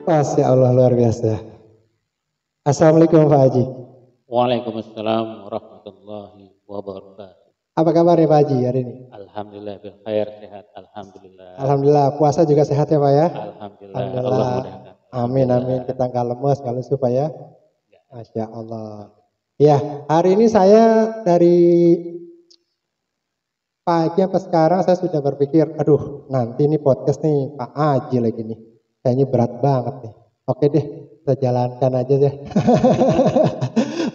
Masya Allah luar biasa. Assalamualaikum Pak Haji. Waalaikumsalam warahmatullahi wabarakatuh. Apa kabar ya Pak Haji hari ini? Alhamdulillah bil khair, sehat. Alhamdulillah. Alhamdulillah puasa juga sehat ya Pak ya? Alhamdulillah. Alhamdulillah. Allah mudahkan. Amin amin, kita nggak lemes nggak lesu Pak ya. Masya Allah. Ya hari ini saya dari pagi sampai sekarang saya sudah berpikir, aduh nanti ini podcast nih Pak Haji lagi nih. Kayaknya berat banget nih. Oke deh, kita jalankan aja deh.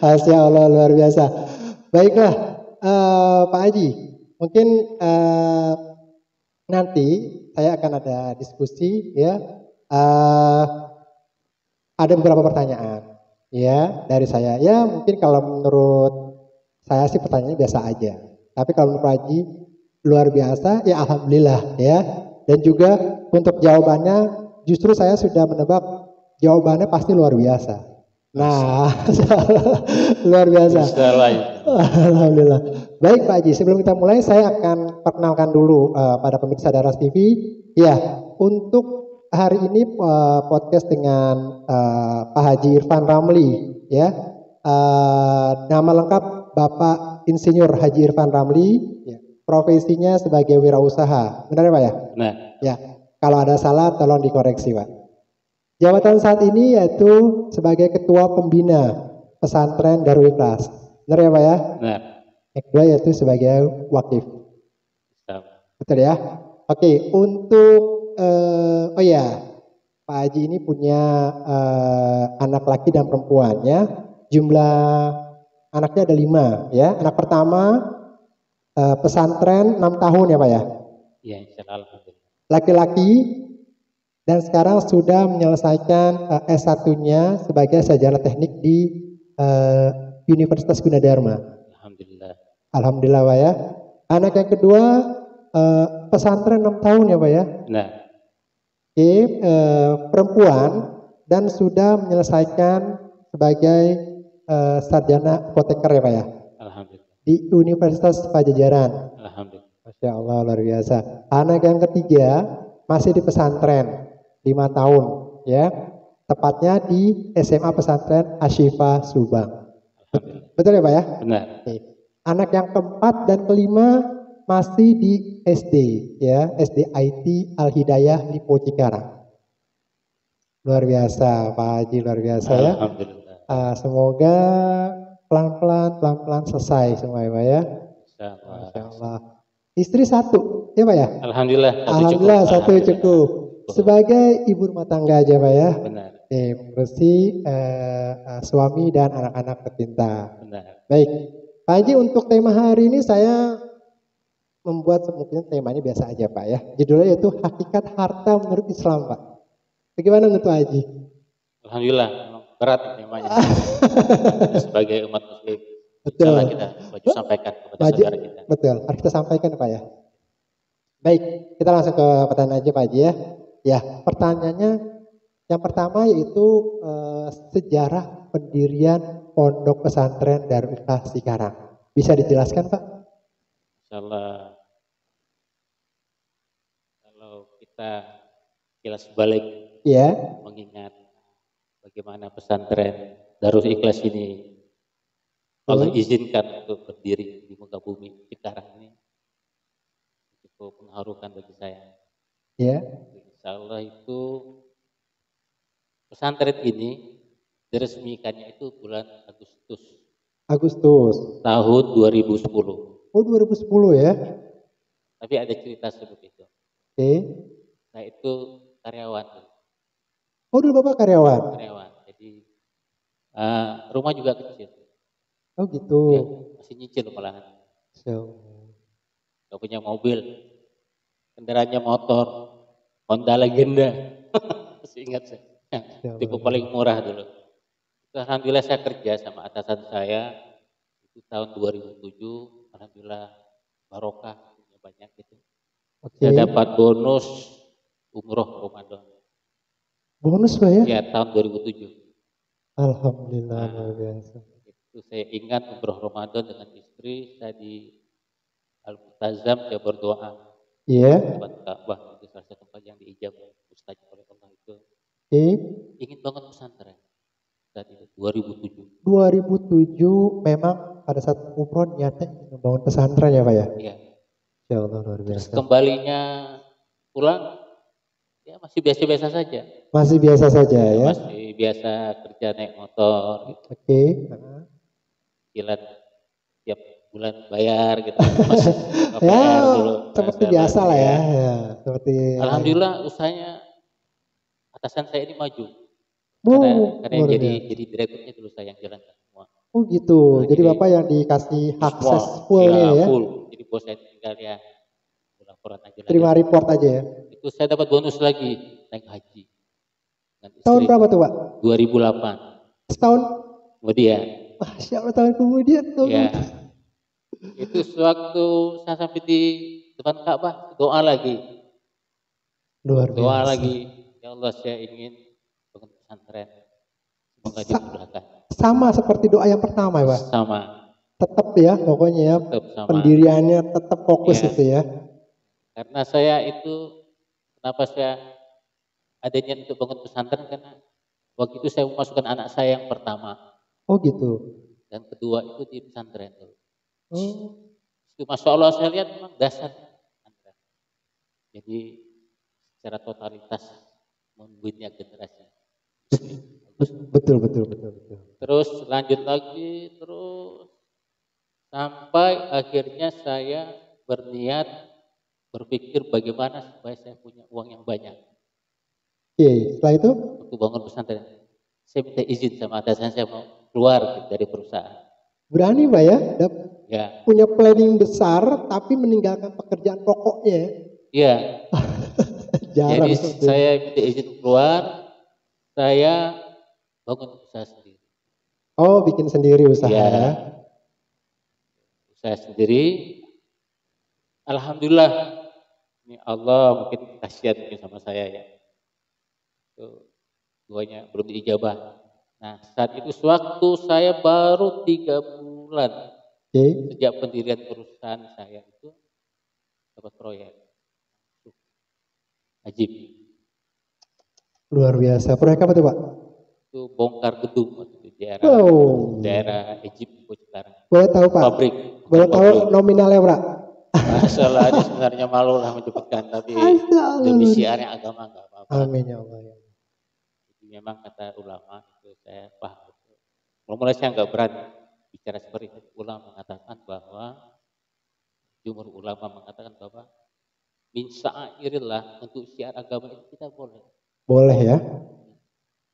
Masya Allah luar biasa. Baiklah Pak Haji, mungkin nanti saya akan ada diskusi ya. Ada beberapa pertanyaan ya dari saya. Ya mungkin kalau menurut saya sih pertanyaannya biasa aja. Tapi kalau menurut Pak Haji luar biasa ya alhamdulillah ya. Dan juga untuk jawabannya justru saya sudah menebak jawabannya pasti luar biasa. Nah, luar biasa. Alhamdulillah. Baik Pak Haji, sebelum kita mulai saya akan perkenalkan dulu pada pemirsa Daras TV. Ya, untuk hari ini podcast dengan Pak Haji Irfan Ramli. Ya, nama lengkap Bapak Insinyur Haji Irfan Ramli. Ya. Profesinya sebagai wirausaha. Benar ya Pak ya? Benar. Ya, kalau ada salah tolong dikoreksi Pak. Jabatan saat ini yaitu sebagai Ketua Pembina Pesantren Darul Ikhlas. Benar ya Pak ya? Benar. Yang kedua yaitu sebagai wakif. Betul. Betul ya? Oke, untuk oh ya, Pak Haji ini punya anak laki dan perempuan ya. Jumlah anaknya ada 5 ya. Anak pertama pesantren 6 tahun ya Pak ya? Iya, insyaallah. Laki-laki dan sekarang sudah menyelesaikan S1-nya sebagai sarjana teknik di Universitas Gunadarma. Alhamdulillah. Alhamdulillah Pak ya. Anak yang kedua pesantren 6 tahun ya Pak ya. Nah. Oke, perempuan dan sudah menyelesaikan sebagai sarjana apoteker ya Pak ya. Alhamdulillah. Di Universitas Pajajaran. Alhamdulillah. Masya Allah luar biasa. Anak yang ketiga masih di pesantren 5 tahun ya. Tepatnya di SMA Pesantren Ashifa Subang. Betul ya Pak ya? Benar. Oke. Anak yang keempat dan kelima masih di SD ya, SD IT Al Hidayah di Cikarang. Luar biasa Pak Haji, luar biasa ya. Alhamdulillah. Semoga pelan-pelan selesai semua ya Pak ya. Masya Allah. Istri 1 ya Pak ya? Alhamdulillah. Alhamdulillah satu cukup. Sebagai ibu rumah tangga aja Pak ya. Benar. Mengurusi suami dan anak-anak tercinta. Benar. Baik, Pak Haji untuk tema hari ini saya membuat mungkin temanya biasa aja Pak ya. Judulnya yaitu Hakikat Harta Menurut Islam Pak. Bagaimana menurut Pak Haji? Alhamdulillah, berat temanya. Sebagai umat muslim. Betul. Kita baju sampaikan kepada saudara kita. Betul, harus kita sampaikan Pak ya. Baik, kita langsung ke pertanyaan aja Pak Haji ya. Ya, pertanyaannya yang pertama yaitu sejarah pendirian Pondok Pesantren Darul Ikhlas Cikarang. Bisa dijelaskan Pak? Insyaallah. Kalau kita kilas balik ya, mengingat bagaimana pesantren Darul Ikhlas ini Allah izinkan untuk berdiri di muka bumi Cikarang ini cukup mengharukan bagi saya. Ya. Insyaallah itu pesantren ini diresmikannya itu bulan Agustus tahun 2010. Oh 2010 ya. Tapi ada cerita seperti itu. Oke. Nah itu karyawan. Oh dulu Bapak karyawan? Karyawan. Jadi rumah juga kecil. Oh gitu. Ya, masih nyicil malahan. Gak punya mobil. Kendaraannya motor. Honda Legenda. Masih ingat saya. Tipe paling murah dulu. Alhamdulillah saya kerja sama atasan saya. Itu tahun 2007. Alhamdulillah barokah. Banyak gitu. Saya dapat bonus umroh Ramadan. Bonus Pak ya? Ya tahun 2007. Alhamdulillah luar biasa. Itu saya ingat umroh Ramadan dengan istri saya di Al-Mu'tazam saya berdoa. Iya. Tempat Ka'bah itu salah satu tempat yang diijabah mustajab oleh Allah itu. ingin bangun pesantren saat itu 2007. 2007 memang pada saat umroh niatnya ingin membangun pesantren ya Pak ya? Iya. Ya Allah luar Terus biasa. kembalinya pulang ya masih biasa-biasa saja. Masih biasa saja ya? Masih biasa kerja naik motor gitu. Oke. Kilat tiap bulan bayar gitu. Masih Ya KPR dulu. seperti biasa lah ya. Ya seperti Alhamdulillah usahanya atasan saya ini maju. Karena yang luar jadi biasa. direkturnya dulu saya yang jalankan semua. Oh gitu. Nah, jadi Bapak yang dikasih akses full ya, ini ya? full. Jadi bos saya tinggal ya laporan aja. Terima report aja ya? Itu saya dapat bonus lagi naik haji. Tahun berapa tuh Pak? 2008. Setahun? Kemudian. Masya Allah tahun kemudian. Ya. Itu sewaktu saya sampai di depan Ka'bah doa lagi. Luar biasa. Doa lagi. Ya Allah saya ingin bangun pesantren. Semoga dimudahkan. Sama seperti doa yang pertama ya Pak? Sama. Tetap ya pokoknya ya. Sama. Pendiriannya tetap fokus ya. itu ya. Karena saya itu kenapa saya ada niat untuk bangun pesantren karena waktu itu saya memasukkan anak saya yang pertama. Oh gitu. Dan kedua itu di pesantren. Oh. Itu Masya Allah saya lihat memang dasar. Jadi secara totalitas membina generasi. Betul. Terus lanjut lagi terus sampai akhirnya saya berniat berpikir bagaimana supaya saya punya uang yang banyak. Oke, setelah itu? Untuk bangun pesantren. Saya minta izin sama atasan saya mau keluar dari perusahaan. Berani Pak ya? Ya. Punya planning besar tapi meninggalkan pekerjaan pokoknya. Iya. Jadi saya minta izin keluar, saya bangun usaha sendiri. Oh, bikin sendiri usaha ya? Usaha sendiri. Alhamdulillah, ini Allah mungkin kasihan sama saya ya. Duanya belum diijabah. Nah saat itu sewaktu saya baru 3 bulan sejak pendirian perusahaan saya itu dapat proyek ajib. Luar biasa. Proyek apa tuh Pak? Itu bongkar gedung di daerah Egypt sekarang. Boleh tahu Pak? Pabrik. Boleh tahu nominalnya Pak? Masalah ini sebenarnya malu lah menyebutkan tapi demi syiarnya agama nggak apa-apa. Amin ya Allah. Jadi memang kata ulama itu saya paham. Mulai saya nggak berani bicara seperti itu. Ulama mengatakan bahwa jumhur ulama mengatakan bahwa min sya'airillah untuk syiar agama itu kita boleh. Boleh ya?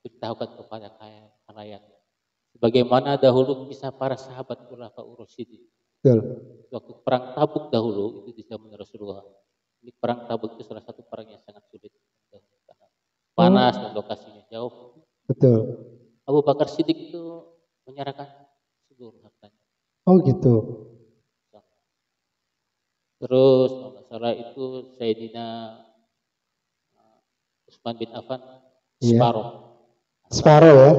Beritahukan kepada khalayak. Bagaimana dahulu kisah para sahabat khulafaur rasyidin. Betul. Waktu perang Tabuk dahulu itu di zaman Rasulullah. Ini perang Tabuk itu salah satu perang yang sangat sulit. Panas dan lokasinya jauh. Betul. Abu Bakar Siddiq itu menyerahkan seluruh hartanya. Oh gitu. Terus masalah itu Sayyidina Utsman bin Affan separuh ya.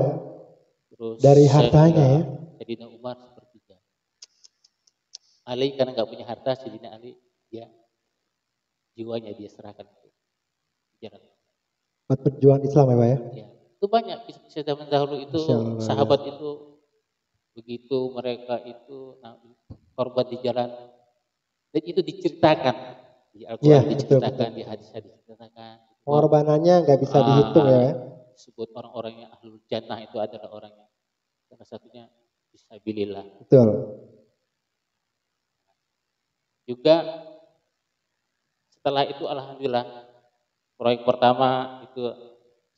Terus dari hartanya ya. Sayyidina Umar sepertiga. Ali karena nggak punya harta, Sayyidina Ali dia jiwanya dia serahkan ke jalan. Buat perjuangan Islam ya Pak ya? Ya. Itu banyak kisah zaman dahulu itu sahabat itu begitu mereka itu korban di jalan dan itu diceritakan di Al-Quran diceritakan, di hadis-hadis diceritakan. Pengorbanannya nggak bisa dihitung ya. Disebut orang-orang yang ahlul jannah itu adalah orang yang salah satunya fisabilillah. Betul. Juga setelah itu alhamdulillah proyek pertama itu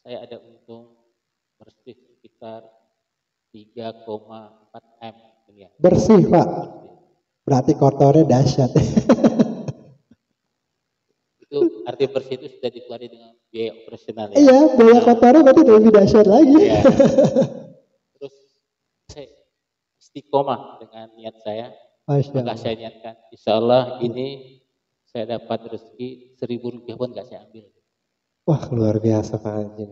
saya ada untung bersih sekitar 3,4 M. Bersih Pak? Berarti kotornya dahsyat. Itu arti bersih itu sudah dikeluarkan dengan biaya operasional ya. Iya, biaya kotornya berarti lebih dahsyat lagi. Ya. Terus saya istiqomah dengan niat saya. Maka saya niatkan, insya Allah ini saya dapat rezeki 1.000 rupiah pun gak saya ambil. Wah luar biasa Pak Haji.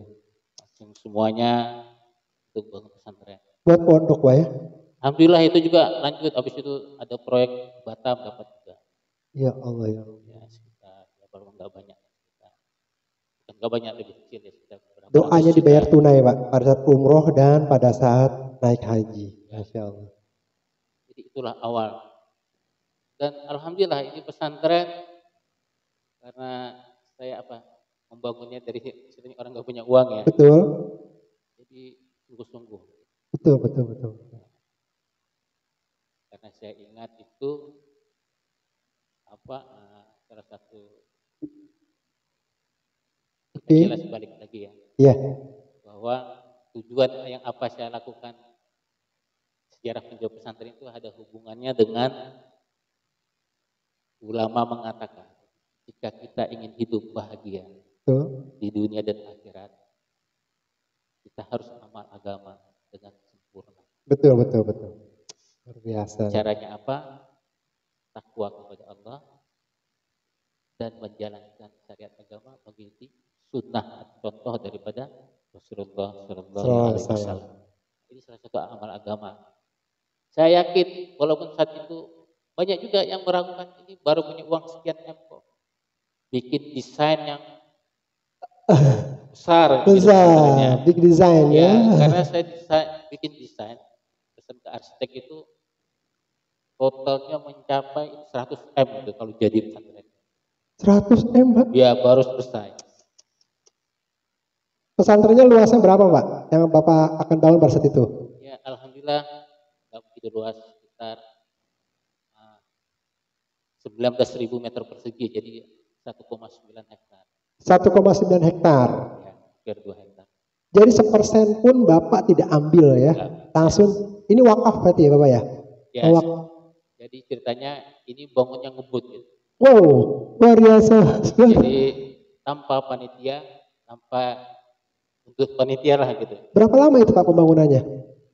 Semuanya untuk bangun pesantren. Buat pondok Pak ya? Alhamdulillah itu juga lanjut, habis itu ada proyek Batam dapat juga. Ya Allah ya. Ya sekitar, ya kalau nggak banyak, bukan nggak banyak lebih kecil ya sekitar berapa Doanya dibayar tunai Pak pada saat umroh dan pada saat naik haji. Masya Allah. Jadi itulah awal. Dan alhamdulillah ini pesantren karena saya membangunnya dari istilahnya orang nggak punya uang ya. Betul. Jadi sungguh-sungguh. Betul, betul, betul. Karena saya ingat itu salah satu jelas balik lagi ya. Iya. Bahwa tujuan yang saya lakukan sejarah penjauh pesantren itu ada hubungannya dengan ulama mengatakan jika kita ingin hidup bahagia di dunia dan akhirat, kita harus amal agama dengan sempurna. Betul, betul, betul. Luar biasa. Caranya apa? Takwa kepada Allah dan menjalankan syariat agama mengikuti sunnah atau contoh daripada Rasulullah Sallallahu Alaihi Wasallam. Ini salah satu amal agama. Saya yakin walaupun saat itu banyak juga yang meragukan ini baru punya uang sekian M kok. Bikin desain yang besar. Big design ya. Karena saya bikin desain pesan ke arsitek itu totalnya mencapai 100 M gitu kalau jadi pesantren. 100 M Pak? Ya baru selesai. Pesantrennya luasnya berapa Pak? Yang Bapak akan bangun pada saat itu? Ya alhamdulillah nggak begitu luas, sekitar 19.000 meter persegi, jadi 1,9 hektar. 1,9 hektar. Ya, hampir 2 hektar. Jadi 1% pun Bapak tidak ambil ya? Langsung, ini wakaf berarti ya Bapak ya? Ya, jadi ceritanya ini bangunnya ngebut gitu. Wow, luar biasa. Jadi tanpa panitia, tanpa untuk panitia lah gitu. Berapa lama itu Pak pembangunannya?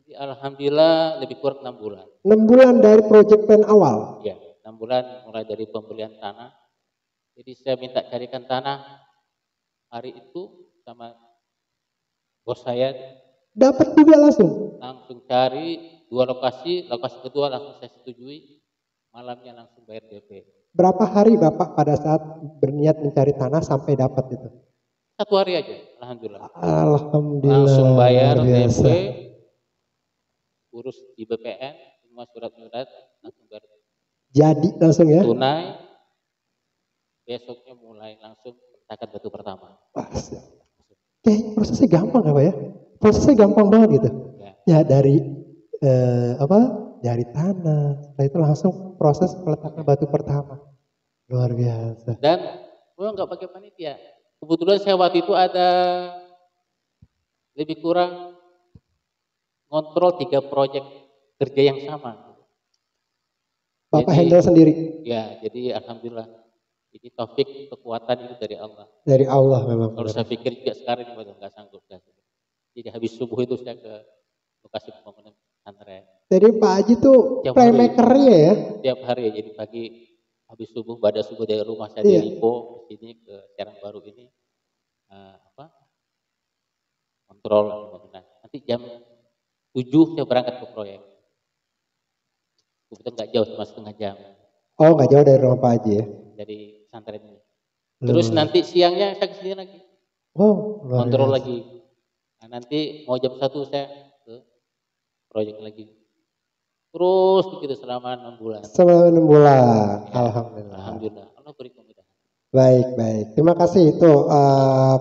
Jadi, alhamdulillah lebih kurang 6 bulan. 6 bulan dari proyek plan awal? Ya, 6 bulan mulai dari pembelian tanah. Jadi saya minta carikan tanah hari itu sama bos saya. Dapat juga langsung? Langsung cari 2 lokasi, lokasi kedua langsung saya setujui, malamnya langsung bayar DP. Berapa hari Bapak pada saat berniat mencari tanah sampai dapat itu? 1 hari aja, alhamdulillah. Alhamdulillah. Langsung bayar DP, urus di BPN, semua surat-surat langsung bayar. Jadi langsung ya? Tunai, besoknya mulai langsung peletakan batu pertama. Prosesnya gampang Pak ya? Prosesnya gampang banget gitu. Ya dari dari tanah, setelah itu langsung proses peletakan batu pertama. Luar biasa. Dan nggak pakai panitia. Kebetulan saya waktu itu ada lebih kurang ngontrol 3 proyek kerja yang sama. Bapak handle sendiri? Ya, jadi alhamdulillah. Ini taufik, kekuatan itu dari Allah. Dari Allah memang. Kalau saya pikir juga sekarang ini nggak sanggup. Jadi habis subuh itu saya ke lokasi pembangunan pesantren. Jadi Pak Haji tuh playmaker-nya ya? Tiap hari ya, jadi pagi habis subuh, pada subuh dari rumah saya di Lipo, sini ke Serang Baru ini, kontrol pembangunan. Nanti jam 7 saya berangkat ke proyek. Kebetulan nggak jauh, cuma setengah jam. Oh, nggak jauh dari rumah Pak Haji ya? Dari pesantren ini. Terus nanti siangnya saya kesini lagi. Wow, kontrol lagi. Nah, nanti mau jam 1 saya ke proyek lagi. Terus begitu selama 6 bulan. Selama 6 bulan, ya, alhamdulillah. Alhamdulillah, Allah beri kemudahan. Baik. Terima kasih itu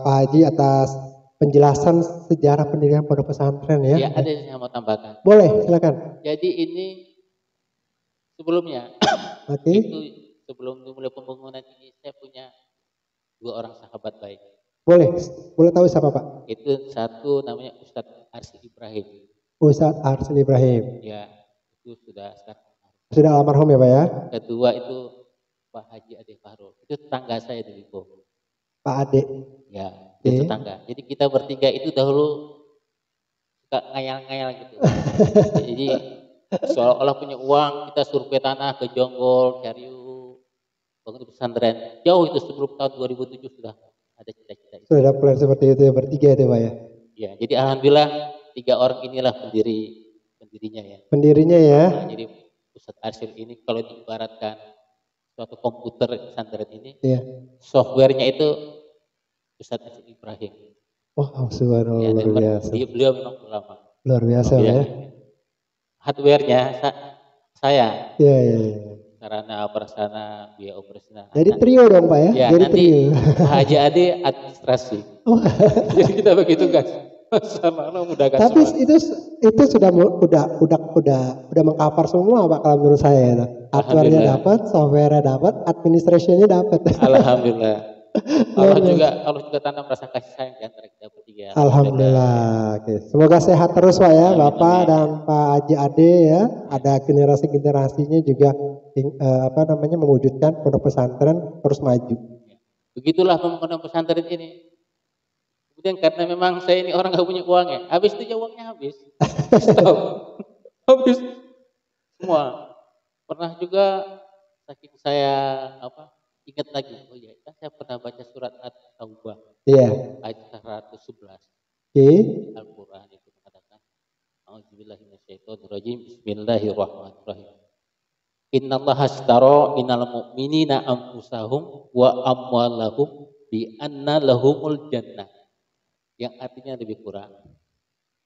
Pak Haji atas penjelasan sejarah pendirian pondok pesantren ya. Ya, ada yang mau tambahkan. Boleh, silakan. Jadi ini sebelumnya, itu sebelum mulai pembangunan ini saya punya 2 orang sahabat baik. Boleh tahu siapa Pak? Itu satu namanya Ustadz Arsi Ibrahim. Ustadz Arsi Ibrahim. Ya, itu sudah almarhum ya Pak ya. Kedua itu Pak Haji Ade Fahrul. Itu tetangga saya di Lipo. Pak Ade. Ya, itu tetangga. Jadi kita bertiga itu dahulu suka ngayal-ngayal gitu. Jadi seolah-olah punya uang, kita survei tanah ke Jonggol, Cariu, bangun pesantren. Jauh itu sebelum tahun 2007 sudah ada cita-cita itu. Sudah plan seperti itu ya, bertiga itu Pak ya? Ya, jadi alhamdulillah 3 orang inilah pendirinya ya. Pendirinya ya. Nah, jadi Ustadz Arsyil ini kalau diibaratkan suatu komputer pesantren ini, softwarenya itu Ustadz Arsyil Ibrahim. Wah, subhanallah, Ya, luar biasa. beliau memang ulama. Luar biasa Oh, ya. Hardware-nya saya. Iya, iya, iya. Sarana prasarana biaya operasional. Jadi trio dong Pak ya? Ya, Jadi nanti trio. Pak Haji Ade administrasi. Oh, Jadi kita begitu guys. Sama mudahkan tapi semua. itu udah mengcover semua Pak kalau menurut saya itu. Hardware-nya Alhamdulillah. dapat, software-nya dapat, administration-nya dapat. Alhamdulillah. Luar Allah juga tanam rasa kasih sayang di antara kita bertiga. Alhamdulillah. Oke. Semoga sehat terus Pak ya, Amin, Bapak amin. dan Pak Haji Ade ya. Ada generasi-generasinya juga mewujudkan pondok pesantren terus maju. Begitulah pembangunan pesantren ini. Kemudian karena memang saya ini orang nggak punya uang ya, habis itu ya uangnya habis. Stop. Habis semua. Pernah juga saking saya ingat lagi, oh iya, kan saya pernah baca surat At-Taubah Iya. ayat 111. Oke. Al-Qur'an itu mengatakan, A'udzubillahi minasyaitonirrajim. Bismillahirrahmanirrahim. Innallaha ashtara minal mu'minina anfusahum wa amwalahum bi anna lahumul jannah. Yang artinya lebih kurang,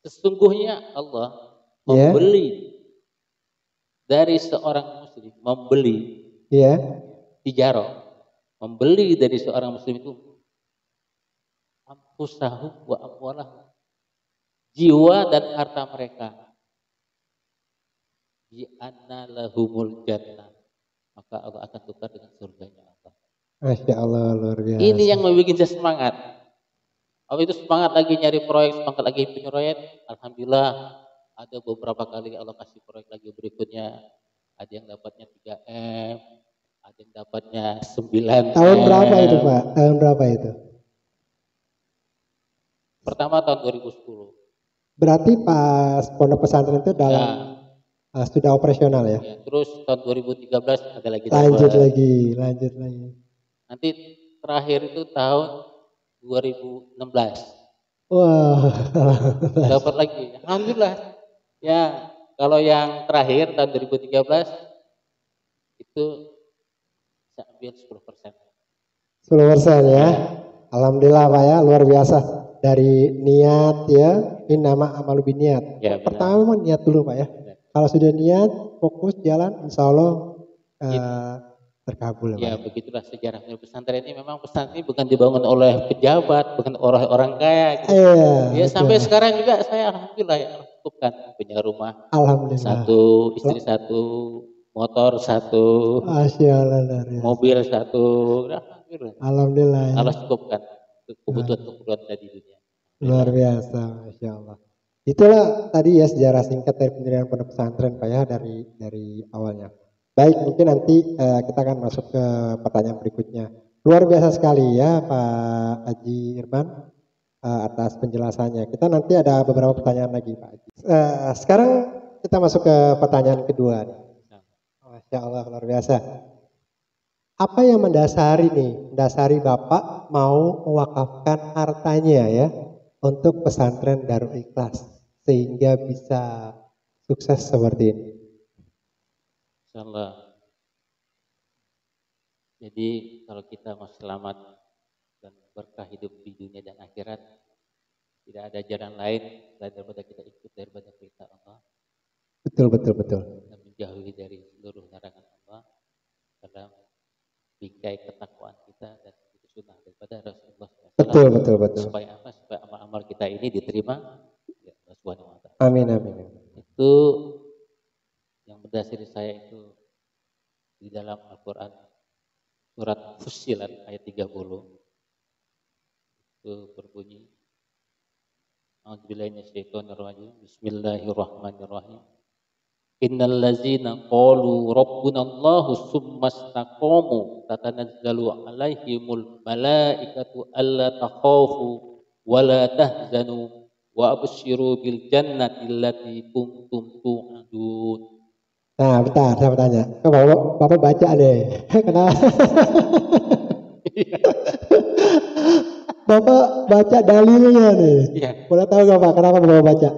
sesungguhnya Allah membeli dari seorang muslim, tijarah, membeli dari seorang muslim itu anfusahum wa amwalahum, jiwa dan harta mereka, bi anna lahumul jannah, maka Allah akan tukar dengan surganya Allah. Masya Allah, luar biasa. Ini yang membuat saya semangat. Kalau itu semangat lagi nyari proyek, semangat lagi punya proyek, alhamdulillah ada beberapa kali Allah kasih proyek lagi berikutnya. Ada yang dapatnya 3M, ada yang dapatnya 9M. Tahun berapa itu Pak? Tahun berapa itu? Pertama tahun 2010. Berarti pas pondok pesantren itu dalam sudah operasional ya? Ya? Terus tahun 2013 ada lagi. Lanjut lagi. Nanti terakhir itu tahun 2016. Wah. Dapat lagi. Alhamdulillah. Ya, kalau yang terakhir tahun 2013 itu bisa ambil 10%. 10% ya. Alhamdulillah Pak ya, luar biasa. Dari niat ya, ini nama amal biniat. Ya, pertama niat dulu Pak ya. Kalau sudah niat, fokus jalan, insya Allah terkabul. Ya, begitulah sejarah pesantren ini. Memang pesantren ini bukan dibangun oleh pejabat, bukan orang kaya. Gitu. Ya, sampai sekarang juga saya alhamdulillah ya, bukan punya rumah. Alhamdulillah. 1, istri 1, motor 1, mobil 1. Alhamdulillah. Allah cukupkan kebutuhan tadi dunia. Luar biasa, Masya Allah. Itulah tadi ya sejarah singkat dari pendirian pondok pesantren Pak ya, dari awalnya. Baik, mungkin nanti kita akan masuk ke pertanyaan berikutnya. Luar biasa sekali ya Pak Haji Irman atas penjelasannya. Kita nanti ada beberapa pertanyaan lagi Pak Haji. Sekarang kita masuk ke pertanyaan kedua. Masya Allah, luar biasa. Apa yang mendasari Bapak mau mewakafkan hartanya ya untuk pesantren Darul Ikhlas sehingga bisa sukses seperti ini? Insyaallah. Jadi kalau kita mau selamat dan berkah hidup di dunia dan akhirat, tidak ada jalan lain daripada kita ikut daripada perintah Allah. Betul. Dan menjauhi dari seluruh larangan Allah dalam bingkai ketakwaan kita dan itu sunnah daripada Rasulullah SAW. Betul. Supaya apa? Supaya amal-amal kita ini diterima ya Allah Subhanahu wa taala. Amin. Itu yang berdasari saya itu di dalam Al-Qur'an surat Fussilat ayat 30. Itu berbunyi A'udzubillahi minasyaitonirrajim. Bismillahirrahmanirrahim. Innal ladzina qalu rabbuna Allahu tsumastaqamu tatanazzalu alaihimul malaikatu alla takhafu wa la tahzanu wa abshiru bil jannati allati kuntum tu'adun. Nah, bentar, saya mau tanya. Bapak baca deh. Kenapa? Bapak baca dalilnya nih. Iya. Boleh tahu nggak Pak, kenapa Bapak baca?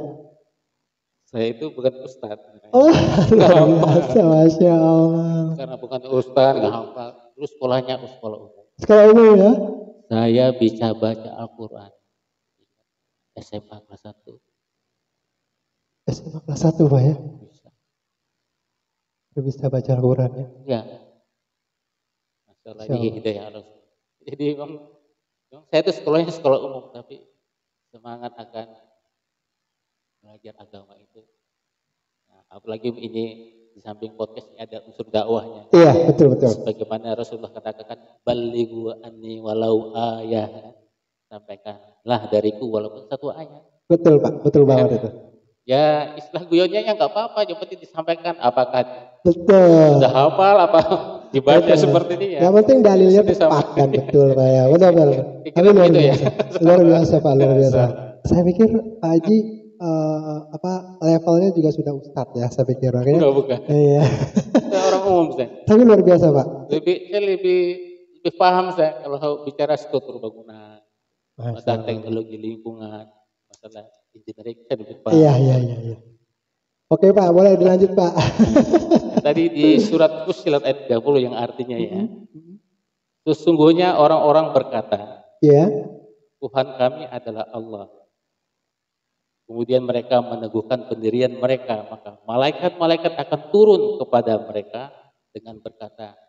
Saya itu bukan ustadz. Oh, luar biasa, Masya Allah. Karena bukan ustadz, nggak hafal. Terus sekolahnya sekolah umum. Sekolah umum ya? Saya bisa baca Al-Quran. SMA kelas 1. SMA kelas 1 Pak ya? Bisa. Udah bisa baca Al-Quran ya? Ya. Masalah di hidayah Allah. Jadi memang saya itu sekolahnya sekolah umum, tapi semangat akan belajar agama itu. Nah, apalagi ini di samping podcast ini ada unsur dakwahnya. Iya, betul. Sebagaimana Rasulullah katakan, balighu anni walau ayah. Sampaikanlah dariku walaupun satu ayat. Betul Pak, betul banget itu. Ya istilah guyonnya ya nggak apa-apa, yang penting disampaikan. Apakah Betul. sudah hafal apa dibaca seperti ini ya? Yang penting dalilnya tepat kan, betul Pak ya. Benar. Tapi luar biasa, luar biasa Pak, luar biasa. Saya pikir Pak Haji levelnya juga sudah ustadz ya, saya pikir makanya. Bukan. Iya. Saya orang umum saya. Tapi luar biasa Pak. Lebih paham saya kalau bicara struktur bangunan, masalah teknologi lingkungan, masalah engineering saya lebih paham. Iya. Oke Pak, boleh dilanjut Pak. Tadi di surat Fussilat ayat 30 yang artinya ya. Sesungguhnya orang-orang berkata, Tuhan kami adalah Allah. Kemudian mereka meneguhkan pendirian mereka, maka malaikat-malaikat akan turun kepada mereka dengan berkata,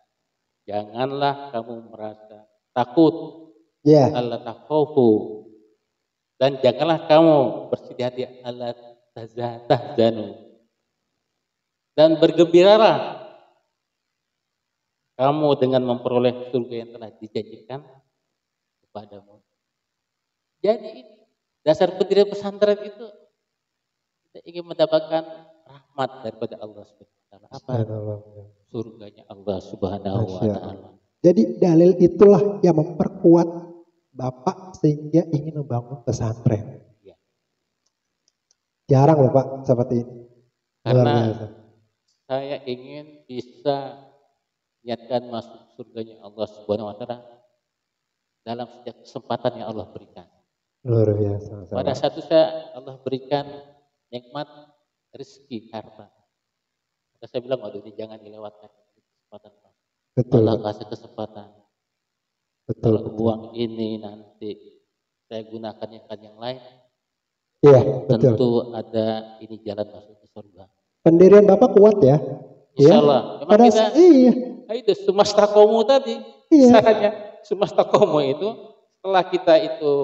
janganlah kamu merasa takut, Allah takhafu, dan janganlah kamu bersedih hati, Allah tahzanu, dan bergembiralah kamu dengan memperoleh surga yang telah dijanjikan kepadamu. Jadi dasar pendirian pesantren itu kita ingin mendapatkan rahmat daripada Allah Subhanahu wa taala. Apa? Surganya Allah Subhanahu wa taala. Jadi dalil itulah yang memperkuat Bapak sehingga ingin membangun pesantren. Ya. Jarang loh Pak seperti ini. Karena saya ingin bisa niatkan masuk surganya Allah Subhanahu wa taala dalam setiap kesempatan yang Allah berikan. Luar biasa. Pada satu saat Allah berikan nikmat rezeki harta. Maka saya bilang, waduh ini jangan dilewatkan kesempatan. Betul. Allah kasih kesempatan. Betul. Kalau uang ini nanti saya gunakannya kan yang lain. Iya, betul. Tentu ada ini jalan masuk ke surga. Pendirian Bapak kuat ya? Insya Allah. Memang pada kita, itu sumastakomu tadi. Iya. Caranya sumastakomu itu setelah kita itu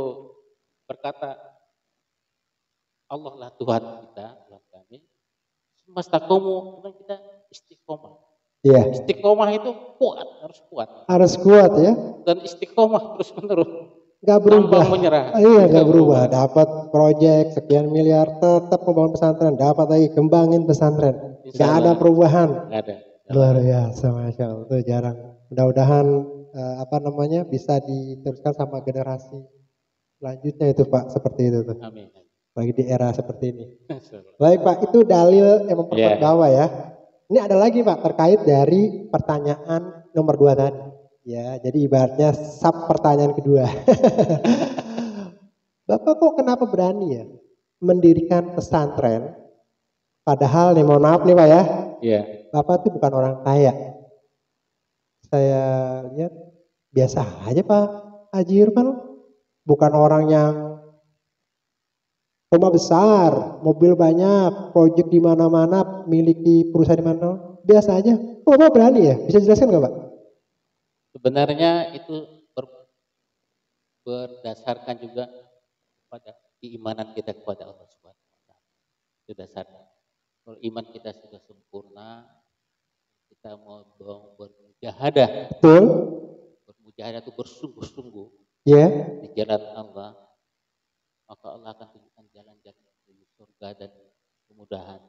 berkata Allah lah Tuhan kita, Tuhan kami. Sumastakomu, memang kita istiqomah. Iya. Istiqomah itu kuat, harus kuat. Harus kuat ya. Dan istiqomah terus menerus. Gak berubah. Menyerah. Iya, gak berubah. Dapat proyek sekian miliar, tetap membangun pesantren. Dapat lagi kembangin pesantren. Gak ada perubahan. Gak ada. Luar biasa, masya Allah. Itu jarang. Mudah-mudahan bisa diteruskan sama generasi selanjutnya itu Pak, seperti itu tuh. Amin. Bagi di era seperti ini. Baik Pak, itu dalil yang memperkuat dakwah ya. Ini ada lagi Pak terkait dari pertanyaan nomor 2 tadi. Ya, jadi ibaratnya sub pertanyaan kedua. Bapak kok kenapa berani ya mendirikan pesantren? Padahal nih mohon maaf nih Pak ya. Iya. Bapak tuh bukan orang kaya. Saya lihat biasa aja Pak Haji Irfan. Bukan orang yang rumah besar, mobil banyak, proyek di mana-mana, miliki perusahaan di mana, biasa aja. Oh, Bapak berani ya? Bisa jelaskan nggak Pak? Sebenarnya itu berdasarkan juga pada keimanan kita kepada Allah Subhanahu wa taala. Itu dasarnya. Kalau iman kita sudah sempurna, kita mau bermujahadah. Betul. Bermujahadah itu bersungguh-sungguh. Di jalan Allah, maka Allah akan tunjukkan jalan-jalan menuju surga dan kemudahan.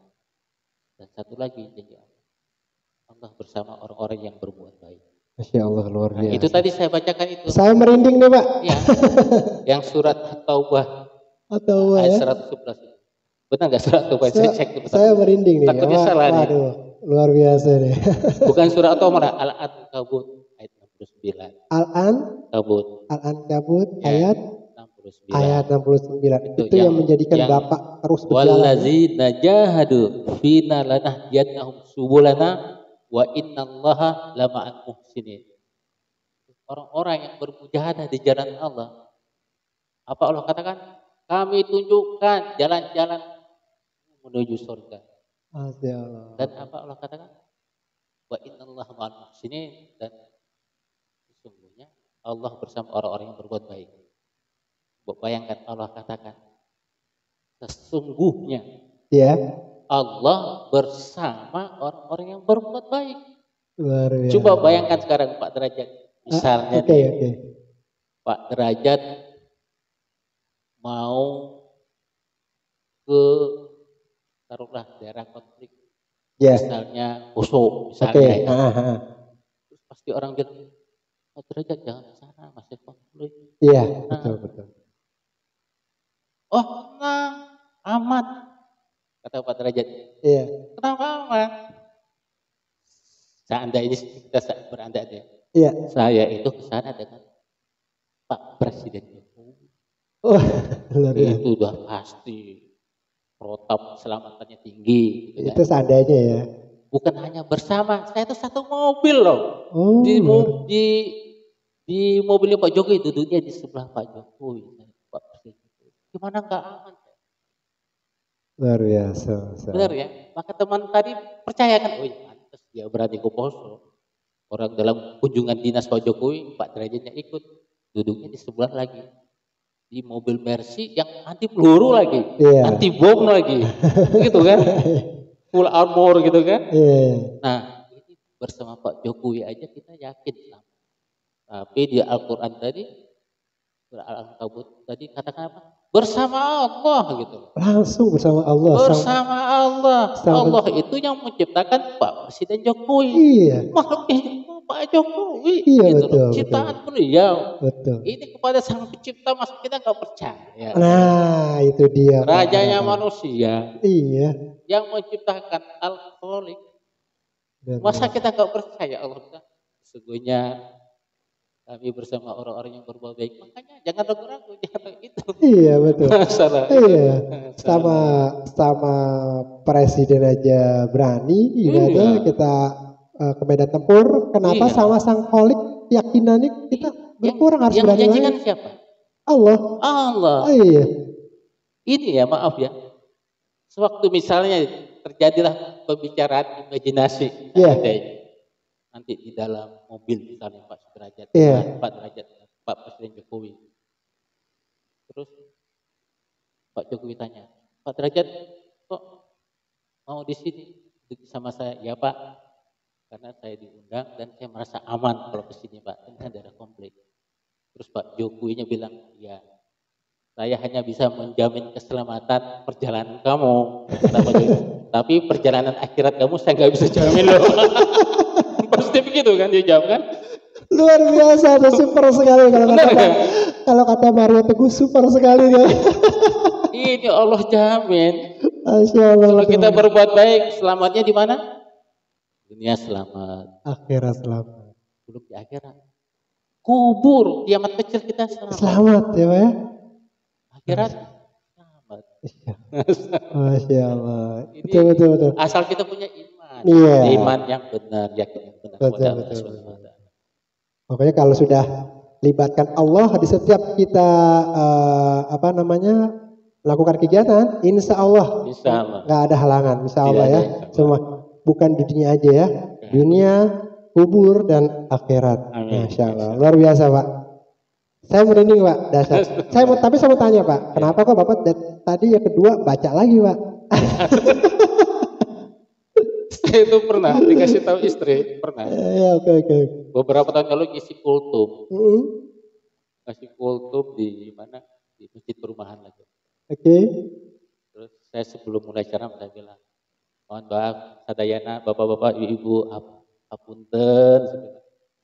Dan satu lagi janji Allah bersama orang-orang yang berbuat baik. Masya Allah, luar biasa. Itu tadi saya bacakan itu. Saya merinding nih Pak. Ya. Yang surat Taubah. Ayat 111. Benar nggak surat Taubah? Saya cek itu. Saya merinding nih. Takutnya salah nih. Waduh, luar biasa nih. Bukan surat Taubah, Al-Ankabut ayat 69. Al-Ankabut ayat 69. Ayat 69. Itu yang menjadikan Bapak terus berjalan. Wallazina jahadu fina lanahdiyannahum subulana wa innallaha lama'al muhsinin. Orang-orang yang bermujahadah di jalan Allah. Apa Allah katakan? kami tunjukkan jalan-jalan menuju surga. Masya Allah. Dan apa Allah katakan? Wa innallaha ma'al muhsinin, dan sesungguhnya Allah bersama orang-orang yang berbuat baik. Bayangkan Allah katakan sesungguhnya Ya. Allah bersama orang-orang yang berbuat baik. Luar biasa. Coba bayangkan sekarang Pak Derajat, misalnya Pak Derajat mau ke taruhlah daerah konflik, misalnya Poso, misalnya. Terus pasti orang bilang, Pak Derajat jangan ke sana, masih konflik. Iya, betul. Oh, tenang, aman, kata Pak Derajat. Iya. Kenapa aman? Seandainya kita berandai, saya itu ke sana dengan Pak Presiden Jokowi. Oh, itu udah pasti protap keselamatannya tinggi. Gitu itu seandainya ya. Bukan hanya bersama, saya itu satu mobil loh. Di mobilnya Pak Jokowi, duduknya di sebelah Pak Jokowi, Pak Presiden. Gimana nggak aman? Luar biasa. Benar ya. Maka teman tadi percayakan, pantas dia berani ke Poso. Orang dalam kunjungan dinas Pak Jokowi, Pak Derajatnya ikut, duduknya di sebelah lagi. Di mobil Mercy yang anti peluru lagi, anti bom lagi, gitu kan? Full armor gitu kan? Nah, ini bersama Pak Jokowi aja kita yakin. Tapi di Al-Quran tadi katakan apa? Bersama Allah gitu. Langsung bersama Allah. Bersama Allah. Allah itu yang menciptakan Pak Presiden Jokowi. Iya. Makhluknya Pak Jokowi. Iya, gitu betul. Ciptaan beliau. Betul. Ini kepada sang pencipta, mas kita nggak percaya. Nah, itu dia. Rajanya manusia. Iya. Yang menciptakan Al-Khaliq. Masa kita nggak percaya Allah? Sesungguhnya kami bersama orang-orang yang berbuat baik. Makanya jangan ragu-ragu, jangan itu. Iya, betul. Masalah. Iya. Sama presiden aja berani, gimana kita ke medan tempur. Kenapa sama sang Khalik keyakinannya kita berkurang, harus berani lagi. Yang siapa? Allah. Iya. Ini ya, maaf ya. Sewaktu misalnya terjadilah pembicaraan imajinasi. Nanti di dalam mobil misalnya Pak Sudrajat, Pak Derajat, Pak Presiden Jokowi. Terus Pak Jokowi tanya, Pak Derajat kok mau di sini sama saya? Ya Pak, karena saya diundang dan saya merasa aman kalau ke sini Pak, ini ada konflik. Terus Pak Jokowinya bilang, ya saya hanya bisa menjamin keselamatan perjalanan kamu, tapi perjalanan akhirat kamu saya nggak bisa jamin loh. Pasti begitu kan dia jawab kan? Luar biasa, super sekali kalau kata Mario Teguh, super sekali ya. Ini Allah jamin. Masya Allah. Kalau kita berbuat baik, selamatnya di mana? Dunia selamat, akhirat selamat. Belum di akhirat. Kubur, kiamat kecil kita selamat. Selamat ya Pak ya. Akhirat selamat. Masya Allah. Betul. Asal kita punya iman. Iman yang benar, yakin yang benar. Betul. Pokoknya kalau sudah libatkan Allah di setiap kita melakukan kegiatan, insya Allah nggak ada halangan, insya Allah ya. Semua bukan di dunia aja ya, dunia, kubur dan akhirat. Masya Allah, luar biasa Pak. Saya merinding Pak, dasar. Tapi saya mau tanya Pak, kenapa kok Bapak tadi yang kedua baca lagi Pak? Saya itu pernah dikasih tahu istri, pernah. Oke. Beberapa tahun lalu ngisi kultum. Ngasih kultum di mana? Di masjid perumahan lagi. Terus saya sebelum mulai ceramah saya bilang, mohon maaf sadayana bapak-bapak, ibu-ibu, apunten.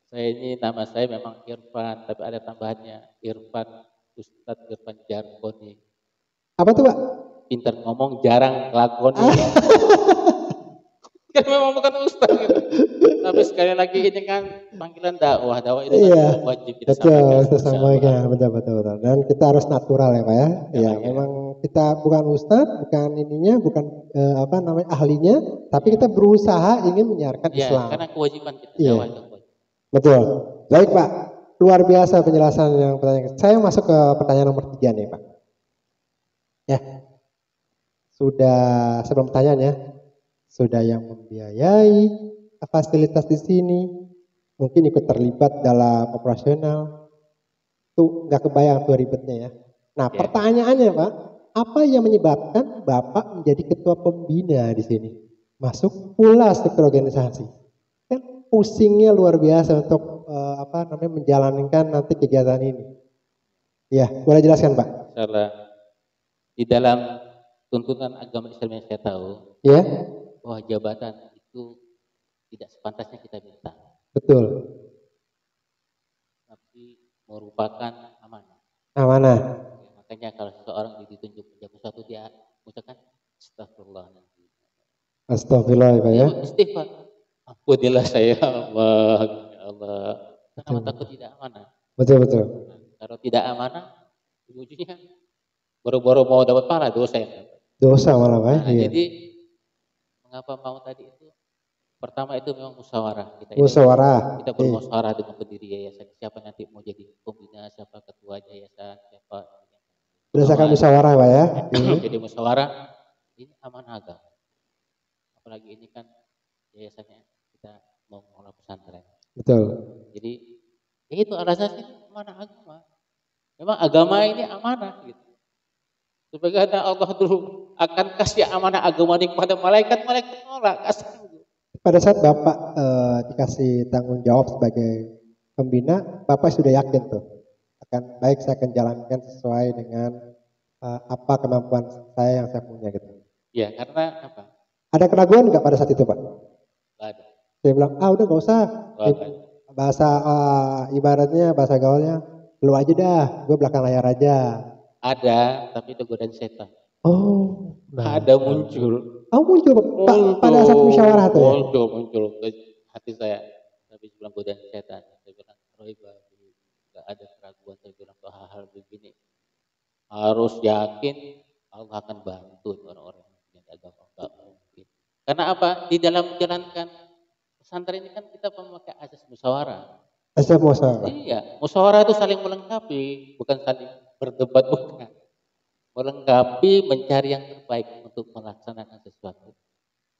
Saya ini nama saya memang Irfan, tapi ada tambahannya Irfan, Ustadz Irfan Jarkoni. Apa tuh Pak? Pintar ngomong, jarang lakoni. Kan memang bukan ustaz gitu. Tapi sekali lagi ini kan panggilan dakwah itu kan wajib kita sampaikan. Betul. Dan kita harus natural ya Pak ya. Ya, memang kita bukan ustaz, bukan ahlinya, tapi kita berusaha ingin menyiarkan Islam. Karena kewajiban kita dakwah itu. Betul. Baik Pak, luar biasa penjelasan yang pertanyaan. Saya masuk ke pertanyaan nomor 3 nih Pak. Ya, sudah sebelum pertanyaan ya, sudah yang membiayai fasilitas di sini, mungkin ikut terlibat dalam operasional, tuh nggak kebayang tuh ribetnya ya. Nah, Ya. pertanyaannya Pak, apa yang menyebabkan Bapak menjadi ketua pembina di sini? Masuk pula struktur organisasi. Kan pusingnya luar biasa untuk menjalankan nanti kegiatan ini. Ya, boleh jelaskan Pak? Salah. Di dalam tuntunan agama Islam yang saya tahu, Ya, bahwa jabatan itu tidak sepantasnya kita minta, betul. tapi merupakan amanah. Amanah. Ya, makanya kalau seseorang ditunjuk menjaga sesuatu, dia mengucapkan astagfirullah nanti. Astagfirullah Pak Dia ya. istighfar. Ampunilah saya Allah, ya Allah. Karena Betul, takut tidak amanah. betul, betul. Nah, kalau tidak amanah, ujungnya baru-baru mau dapat pahala dosa yang dapat. Dosa malah Pak. Nah, Iya. jadi mengapa mau tadi itu? Pertama itu memang musyawarah. Musyawarah. Kita bermusyawarah dengan pendiri yayasan. Siapa nanti mau jadi pembina, siapa ketua yayasan, siapa Berdasarkan pengawas. musyawarah Pak ya. Jadi musyawarah ini amanah agama. Apalagi ini kan yayasannya kita mau mengelola pesantren. Betul. Jadi ya itu alasannya amanah agama. Memang agama ini amanah gitu. Sebagaimana Allah dulu akan kasih amanah agama ini kepada malaikat, malaikat nolak, kasih. Pada saat Bapak dikasih tanggung jawab sebagai pembina, Bapak sudah yakin tuh akan baik saya akan jalankan sesuai dengan apa kemampuan saya yang saya punya gitu. Ya karena apa? Ada keraguan nggak pada saat itu Pak? Gak ada. Saya bilang, udah nggak usah. Bahasa ibaratnya bahasa gaulnya, lu aja dah, gue belakang layar aja. Ada, tapi itu godaan setan. Oh, nah. Ada muncul. Oh muncul pada saat musyawarah tuh ya? Muncul ke hati saya. Tapi bilang godaan setan. Saya bilang, Roy babi, gak ada keraguan. Saya bilang, hal-hal begini harus yakin Allah akan bantu orang-orang yang agama. Gak mungkin. Karena apa? Di dalam menjalankan pesantren ini kan kita memakai asas musyawarah. Asal musyawarah. Iya, musyawarah itu saling melengkapi, bukan saling berdebat, bukan. Melengkapi, mencari yang terbaik untuk melaksanakan sesuatu.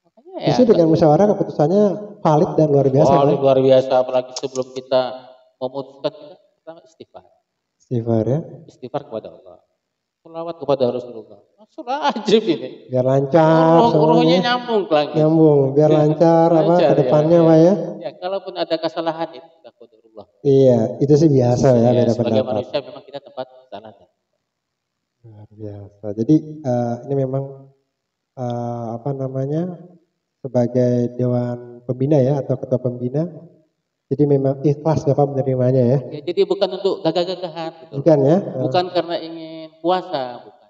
Makanya ya. Justru dengan musyawarah keputusannya valid dan luar biasa. Valid luar biasa, apalagi sebelum kita memutuskan, kita pertama istighfar. Istighfar ya. Istighfar kepada Allah. Selawat kepada Rasulullah. Langsung ajib ini. Biar lancar. Rohnya nyambung lagi. Nyambung, biar lancar ke depannya Pak ya. Ya, kalaupun ada kesalahan itu sudah qadarullah. Iya, itu sih biasa ya beda sebagai pendapat. manusia memang kita tempat salah. Luar biasa. Jadi ini memang sebagai dewan pembina ya atau ketua pembina. Jadi memang ikhlas Bapak menerimanya ya. Ya, jadi bukan untuk gagah-gagahan. Gitu. Bukan ya? Bukan karena ingin puasa, bukan.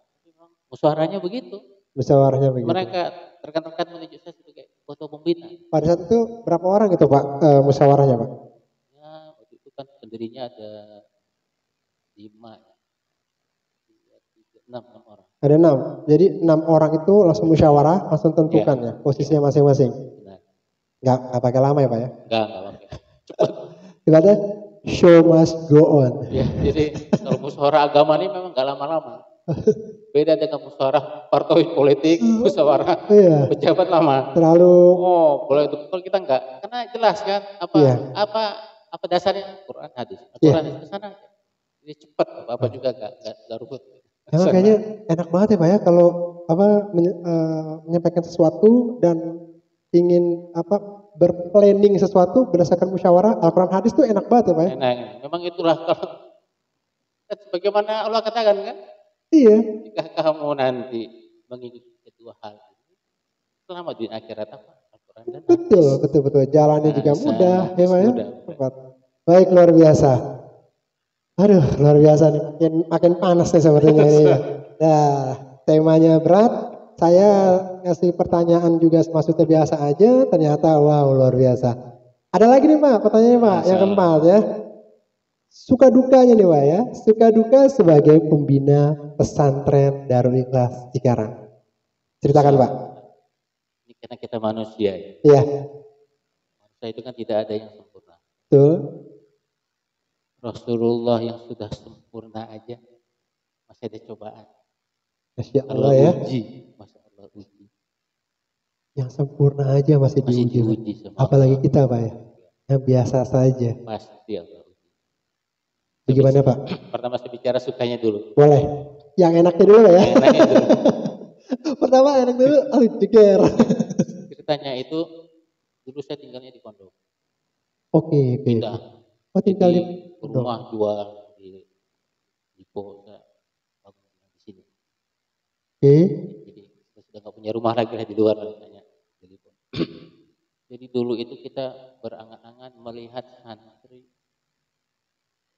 Musyawarahnya begitu. Musyawarahnya begitu. Mereka rekan-rekan menunjuk saya sebagai ketua pembina. Pada saat itu berapa orang itu Pak musyawarahnya Pak? Ya, waktu itu kan pendirinya ada 5, 6 orang. Ada 6. Jadi 6 orang itu langsung musyawarah, langsung tentukan ya posisinya masing-masing. Benar. Nggak pakai lama ya Pak ya? Enggak pakai. Cepat. Ibaratnya show must go on. Ya, jadi kalau musyawarah agama ini memang nggak lama-lama. Beda dengan musyawarah partai politik, musyawarah pejabat lama. Terlalu. Oh, boleh itu kalau kita enggak, karena jelas kan apa dasarnya Quran hadis. Quran itu sana. Jadi cepat, apa juga enggak ribut. Emang kayaknya enak banget ya Pak ya kalau menyampaikan sesuatu dan ingin berplanning sesuatu berdasarkan musyawarah Al-Quran hadis tuh enak banget ya Pak ya? Enak. Memang itulah kalau sebagaimana Allah katakan kan? Iya. Jika kamu nanti mengikuti kedua hal ini, selamat di akhirat apa? Al-Quran dan hadis. Betul. Jalannya juga mudah ya Pak ya? Baik, luar biasa. Aduh, luar biasa nih. Makin panas nih sepertinya ini. Nah, temanya berat. Saya ngasih pertanyaan juga maksudnya biasa aja. Ternyata wow, luar biasa. Ada lagi nih Pak, pertanyaannya Pak. Yang keempat ya. Suka dukanya nih Pak ya. Suka duka sebagai pembina pesantren Darul Ikhlas Cikarang. Ceritakan Pak. Ini karena kita manusia ya. Iya. Manusia itu kan tidak ada yang sempurna. Betul. Rasulullah yang sudah sempurna aja masih ada cobaan. Masya Kalau Allah ya. uji, Masya Allah uji. Yang sempurna aja masih Masih diuji, Pak. diuji sama Apalagi Allah. kita, Pak ya. Yang biasa saja. Pasti Allah uji. Bagaimana, Pak? Pertama saya bicara sukanya dulu. Boleh. Yang enaknya dulu, Pak ya. Yang enaknya dulu. Pertama enak dulu, jeger. Ceritanya itu dulu saya tinggalnya di pondok. Oke. Pindah. Oh, tinggal Jadi di pondok. rumah jual di Polda, bangun di sini. Oke. Jadi saya sudah nggak punya rumah lagi lah di luar misalnya. Jadi dulu itu kita berangan-angan melihat santri,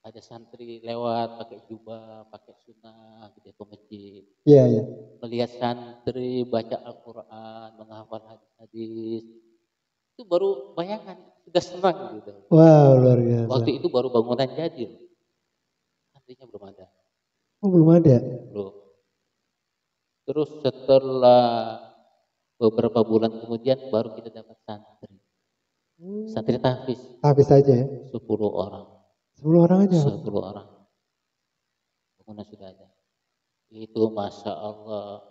ada santri lewat pakai jubah, pakai sunnah, gitu ke masjid. Iya, iya. Melihat santri baca Al-Quran, menghafal hadis, itu baru bayangan sudah senang gitu. Wow, luar biasa. Waktu itu baru bangunan jadi, santrinya belum ada. Oh, belum ada. Belum. Terus setelah beberapa bulan kemudian baru kita dapat santri. Santri tahfiz. Habis saja ya. 10 orang. 10 orang aja. 10 orang. Bangunan sudah ada. Itu Masya Allah.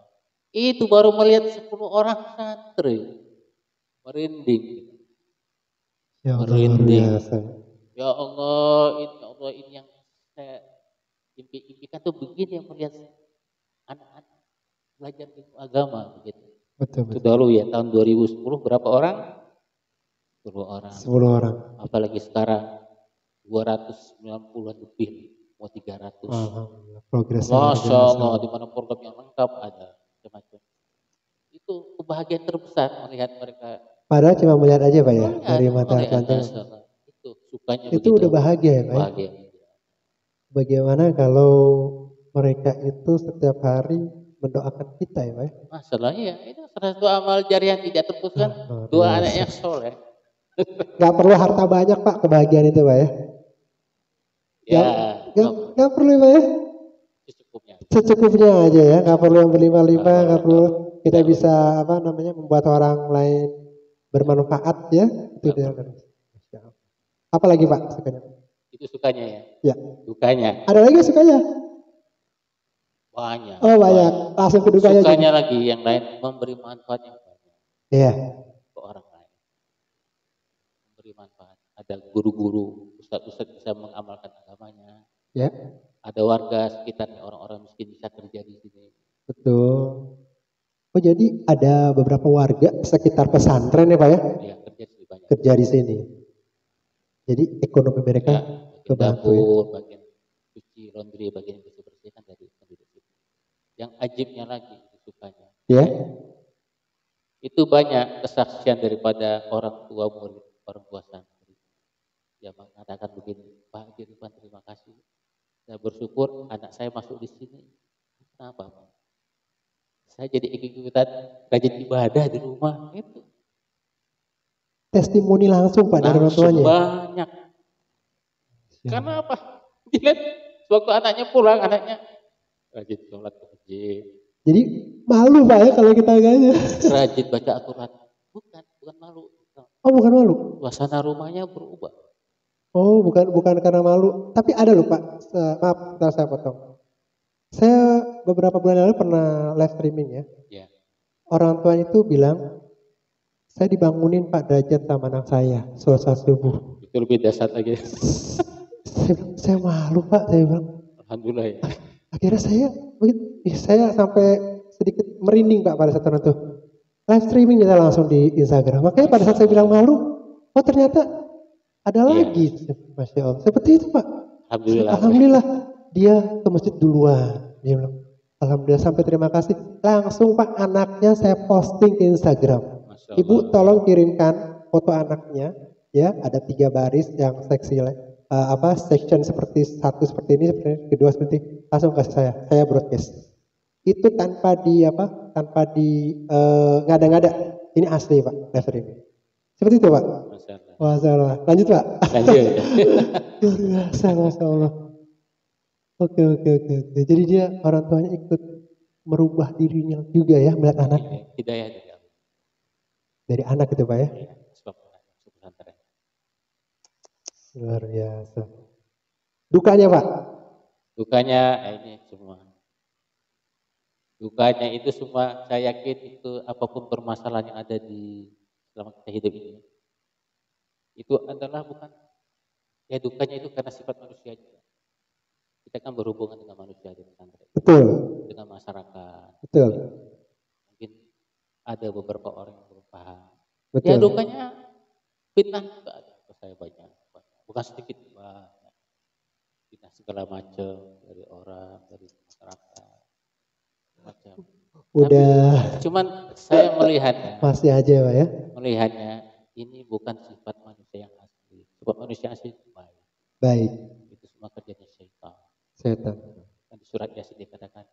Itu baru melihat 10 orang santri. Merinding. Ya Allah, Merinding. luar biasa. Ya Allah, ini yang saya impikan tuh begini, yang melihat anak-anak belajar ilmu agama begitu. Betul. Itu dulu ya, tahun 2010 berapa orang? 10 orang. 10 orang. Apalagi sekarang 290-an lebih, mau 300. Alhamdulillah, progresnya. Masya Allah, di mana program yang lengkap ada macam-macam. Itu kebahagiaan terbesar melihat mereka. Padahal cuma melihat aja, Pak ya, dari mata telanjang. Itu sukanya itu begitu. Udah bahagia ya, Pak. Bahagia. Bagaimana kalau mereka itu setiap hari mendoakan kita ya, Pak? Masalahnya itu salah satu amal jariah yang tidak terputuskan. Dua anak yang soleh. Gak perlu harta banyak, Pak, kebahagiaan itu, Pak ya. Ya. Gak perlu, Pak ya. Secukupnya aja ya, gak perlu yang berlima-lima, gak perlu kita bisa membuat orang lain bermanfaat ya. Itu dia. Apa lagi, Pak, sukanya? Itu sukanya ya. Ya. Dukanya. Ada lagi sukanya? Banyak. Oh, banyak. Langsung ke dukanya. Sukanya lagi yang lain memberi manfaat yang banyak. Iya. Ke orang lain. Memberi manfaat. Ada guru-guru, ustadz-ustadz bisa mengamalkan agamanya. Ya. Ada warga sekitarnya, orang-orang miskin bisa kerja di sini. Betul. Oh, jadi ada beberapa warga sekitar pesantren ya, Pak ya? Iya, kerja di sini. Jadi ekonomi mereka kebantu ya. Bagian cuci laundry, bagian bersih-bersih kan dari penduduk itu. Yang ajibnya lagi itu sukanya. Ya. Itu banyak kesaksian daripada orang tua murid, orang tua santri. Dia mengatakan begini, Pak Dirman, terima kasih. Saya bersyukur anak saya masuk di sini. Kenapa, Pak? Saya jadi ikut-ikutan rajin ibadah di rumah itu. Testimoni langsung, Pak, dari orang tuanya. Banyak. Ya. Karena apa? Dilihat sewaktu anaknya pulang, anaknya rajin sholat ke masjid. Jadi malu, Pak ya kalau kita agaknya. Rajin baca Al-Quran. Bukan malu. Oh, bukan malu. Suasana rumahnya berubah. Oh, bukan karena malu. Tapi ada loh, Pak. Maaf, saya potong. Saya beberapa bulan lalu pernah live streaming ya. Yeah. Orang tuanya itu bilang, saya dibangunin Pak derajat sama anak saya sholat subuh. Itu lebih dasar lagi. saya malu, Pak, saya bilang. Alhamdulillah ya. Akhirnya saya sampai sedikit merinding, Pak, pada saat itu. Live streaming kita langsung di Instagram. Makanya pada saat saya bilang malu, oh ternyata ada lagi. Masya Allah. Seperti itu, Pak. Alhamdulillah. Dia ke masjid duluan. Dia bilang, alhamdulillah, sampai terima kasih. Langsung, Pak, anaknya saya posting ke Instagram. Ibu tolong kirimkan foto anaknya. Ya, ada 3 baris yang section seperti satu seperti ini, kedua seperti ini. Langsung kasih saya broadcast. Itu tanpa ngada-ngada. Ini asli, Pak, live streaming. Seperti itu, Pak. Masalah. Lanjut, Pak. Lanjut. Luar biasa, Masya Allah. Oke. Jadi dia orang tuanya ikut merubah dirinya juga ya, melihat anaknya. Hidayah dari anak itu, Pak ya. Luar biasa. Dukanya, Pak? Dukanya ini semua. Dukanya itu semua saya yakin itu apapun permasalahan yang ada di selama kita hidup ini, itu adalah bukan ya dukanya itu karena sifat manusia juga. Kita kan berhubungan dengan manusia di pesantren, Betul, dengan masyarakat. betul, Mungkin ada beberapa orang yang belum paham. Ya betul. dukanya fitnah juga ada ke saya banyak, bukan sedikit banyak. Fitnah segala macam dari orang, dari masyarakat, macam. Tapi Udah cuman saya melihatnya, masih aja Pak ya. melihatnya ini bukan sifat manusia yang asli. Sifat manusia asli itu baik. Baik, Itu semua kerjanya syaitan. setan. Dan di surat Yasin dikatakan,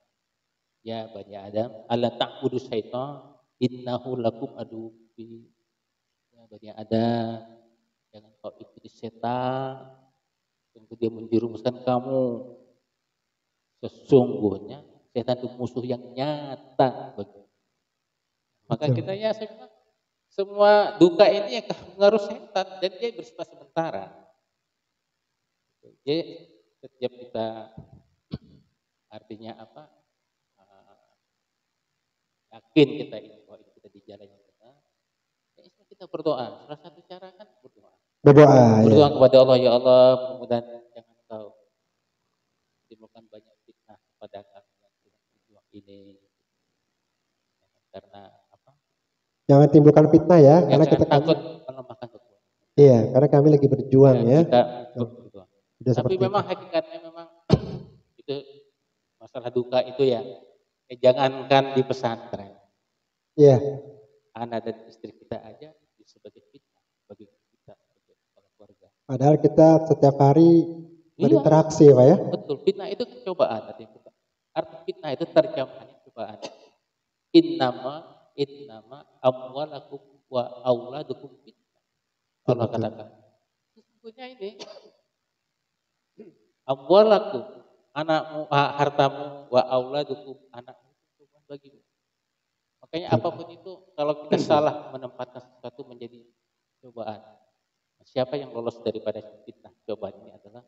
ya Bani Adam, alla ta'budu syaitan, innahu lakum aduwwun. Ya Bani Adam, jangan kau ikuti setan, sungguh dia menjerumuskan kamu. Sesungguhnya setan itu musuh yang nyata bagi. Maka Betul. kita ya semua duka ini ya pengaruh setan dan dia bersifat sementara. Jadi setiap kita artinya apa? Yakin kita ini bahwa kita di jalan yang benar, ya kita berdoa. Salah satu cara kan berdoa. Berdoa ya. Berdoa kepada Allah, ya Allah, mudah-mudahan jangan kau timbulkan banyak fitnah kepada kami yang sedang berjuang ini. Karena apa? Jangan timbulkan fitnah ya, Ya karena jangan kita kami takut melemahkan kekuatan. iya, karena kami lagi berjuang Ya ya. kita berdoa. Sudah Tapi seperti itu. memang hakikatnya memang itu masalah duka itu ya, jangankan di pesantren, Iya, anak dan istri kita aja sebagai fitnah bagi kita sebagai kepala keluarga. padahal kita setiap hari Iya, berinteraksi Pak ya. betul. Fitnah itu kan cobaan tadi. Arti fitnah itu terjemahannya cobaan. Innama amwalakum wa auladukum fitnah. Betul, Allah betul. katakan. Sesungguhnya ini amwalakum, anakmu, hartamu, wa auladukum, anakmu itu cobaan bagimu. Makanya Betul. apapun itu kalau kita salah menempatkan sesuatu menjadi cobaan. Siapa yang lolos daripada fitnah cobaan ini adalah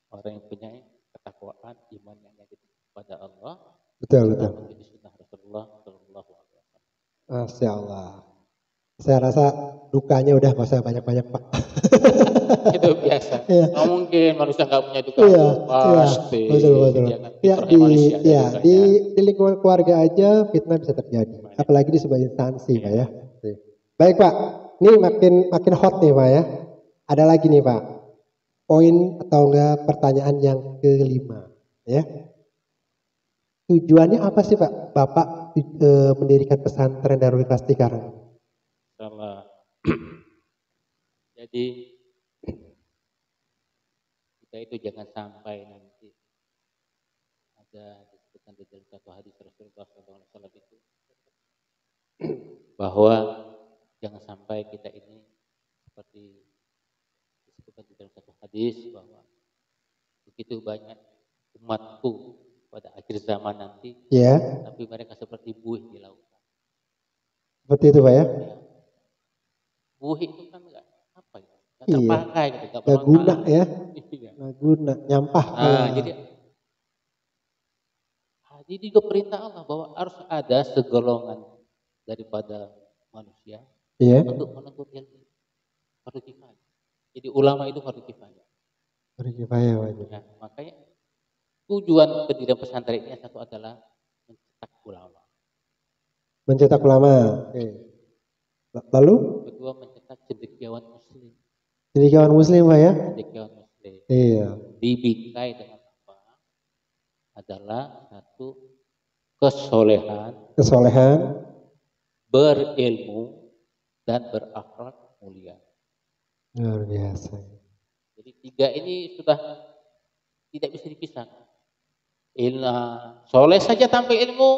orang yang punya ketakwaan, iman yang yakin kepada Allah, Betul, serta betul. mengikuti sunnah Rasulullah Shallallahu Alaihi Wasallam. Masya Allah. Saya rasa dukanya udah gak usah banyak-banyak Pak. Itu biasa. Iya, Nggak mungkin manusia nggak punya duka. iya, iya, Pasti. betul, betul. Dia kan Ya fitrahnya manusia ada ya dukanya. di lingkungan keluarga aja fitnah bisa terjadi, Banyak. apalagi di sebuah instansi Pak Iya. ya. Baik Pak, ini makin makin hot nih Pak ya. Ada lagi nih Pak, poin atau enggak pertanyaan yang kelima ya. Tujuannya apa sih Pak Bapak mendirikan pesantren Darul Ikhlas Cikarang? Salah. Jadi kita itu jangan sampai nanti ada disebutkan di dalam satu hadis Rasulullah SAW itu bahwa jangan sampai kita ini seperti disebutkan di dalam satu hadis bahwa begitu banyak umatku pada akhir zaman nanti, Ya, tapi mereka seperti buih di lautan. seperti itu Pak ya. Ya. Buih itu kan nggak apa ya, nggak Iya, terpakai, gitu, nggak gak guna bermanfaat. ya, Iya. gak guna, nyampah. Nah, jadi juga perintah Allah bahwa harus ada segolongan daripada manusia Iya, untuk menuntut ilmu. Fardu kifayah. Jadi ulama itu fardu kifayah. berkifayah Pak. Ya, makanya tujuan pendirian pesantren ini satu adalah mencetak ulama. Mencetak ulama. Oke. Lalu Kedua mencetak cendekiawan muslim. jadi kawan muslim Pak ya. Cendekiawan muslim. Iya. Dibingkai dengan apa? Adalah satu kesolehan, Kesolehan, berilmu, dan berakhlak mulia. luar biasa. Jadi tiga ini sudah tidak bisa dipisahkan. Soleh saja tanpa ilmu